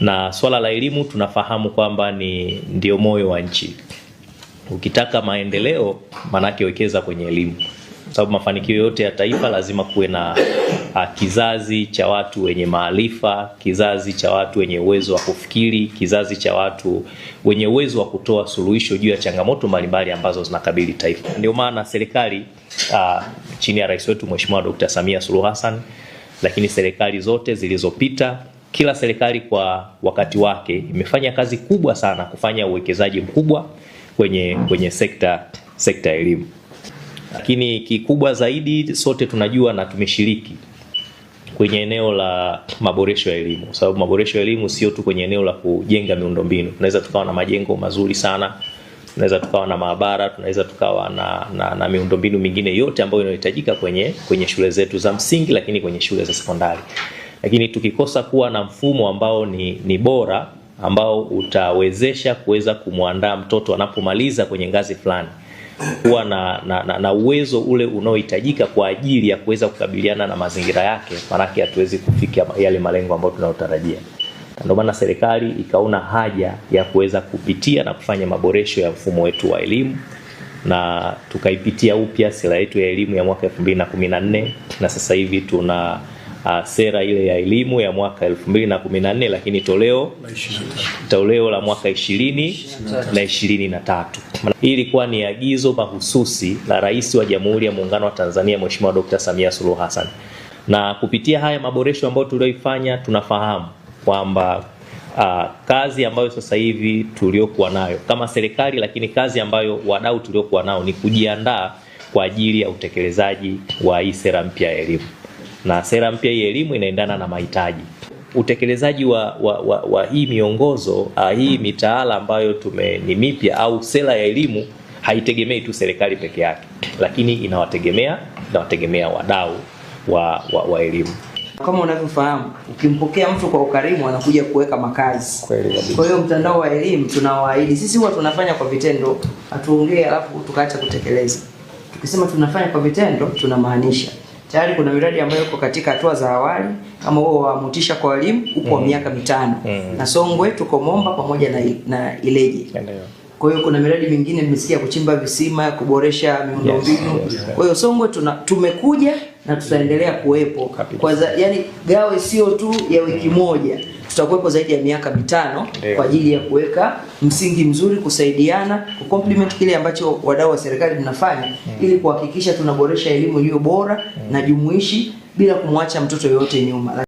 Na swala la elimu tunafahamu kwamba ndio moyo wa nchi. Ukitaka maendeleo manake wekeza kwenye elimu. Sababu mafanikio yote ya taifa lazima kuwe na kizazi cha watu wenye maarifa, kizazi cha watu wenye uwezo wa kufikiri, kizazi cha watu wenye uwezo wa kutoa suluhisho juu ya changamoto mbalimbali ambazo zinakabili taifa. Ndio maana serikali chini ya rais wetu Mheshimiwa Dr. Samia Suluhu Hassan, lakini serikali zote zilizopita, kila serikali kwa wakati wake imefanya kazi kubwa sana kufanya uwekezaji mkubwa kwenye sekta ya elimu. Lakini kikubwa zaidi sote tunajua na tumeshiriki kwenye eneo la maboresho ya elimu. Sababu maboresho ya elimu sio tu kwenye eneo la kujenga miundombinu. Tunaweza tukawa na majengo mazuri sana, tunaweza tukawa na maabara, tunaweza tukawa na miundombinu mingine yote ambayo inahitajika kwenye shule zetu za msingi, lakini kwenye shule za sekondari. Lakini tukikosa kuwa na mfumo ambao ni bora, ambao utawezesha kuweza kumwandaa mtoto anapomaliza kwenye ngazi fulani kuwa na uwezo ule unaohitajika kwa ajili ya kuweza kukabiliana na mazingira yake, manake hatuwezi kufikia yale malengo ambayo tunayotarajia. Ndio maana serikali ikaona haja ya kuweza kupitia na kufanya maboresho ya mfumo wetu wa elimu, na tukaipitia upya sera yetu ya elimu ya mwaka 2014, na sasa hivi tuna sera ile ya elimu ya mwaka 2014, lakini toleo la mwaka 2023. Hii ilikuwa ni agizo mahususi la Rais wa Jamhuri ya Muungano wa Tanzania Mheshimiwa Dr. Samia Suluhu Hassan. Na kupitia haya maboresho ambayo tulioifanya, tunafahamu kwamba kazi ambayo sasa hivi tuliokuwa nayo kama serikali, lakini kazi ambayo wadau tuliokuwa nao ni kujiandaa kwa ajili ya utekelezaji wa hii sera mpya ya elimu. Na sera mpya ya elimu inaendana na mahitaji. Utekelezaji wa hii miongozo, hii mitaala ambayo ni mipya au sera ya elimu haitegemei tu serikali peke yake, lakini inawategemea wadau wa elimu. Kama unavyofahamu, ukimpokea mtu kwa ukarimu anakuja kuweka makazi. Kwa hiyo mtandao wa elimu tunawaahidi, sisi huwa tunafanya kwa vitendo, hatuongee alafu tukaacha kutekeleza. Tukisema tunafanya kwa vitendo tunamaanisha. Tayari kuna miradi ambayo iko katika hatua za awali, kama huo wa Motisha kwa Walimu upo miaka 5. Na Songwe tuko Momba pamoja na Ileje. Kwa hiyo kuna miradi mingine nimesikia kuchimba visima, kuboresha miundombinu. Kwa hiyo Songwe tumekuja na tutaendelea kuwepo. Kwanza yani gawe sio tu ya wiki moja. Tutakuwepo zaidi ya miaka 5 kwa ajili ya kuweka msingi mzuri, kusaidiana, kucomplement kile ambacho wadau wa serikali tunafanya ili kuhakikisha tunaboresha elimu iliyo bora na jumuishi bila kumwacha mtoto yoyote nyuma.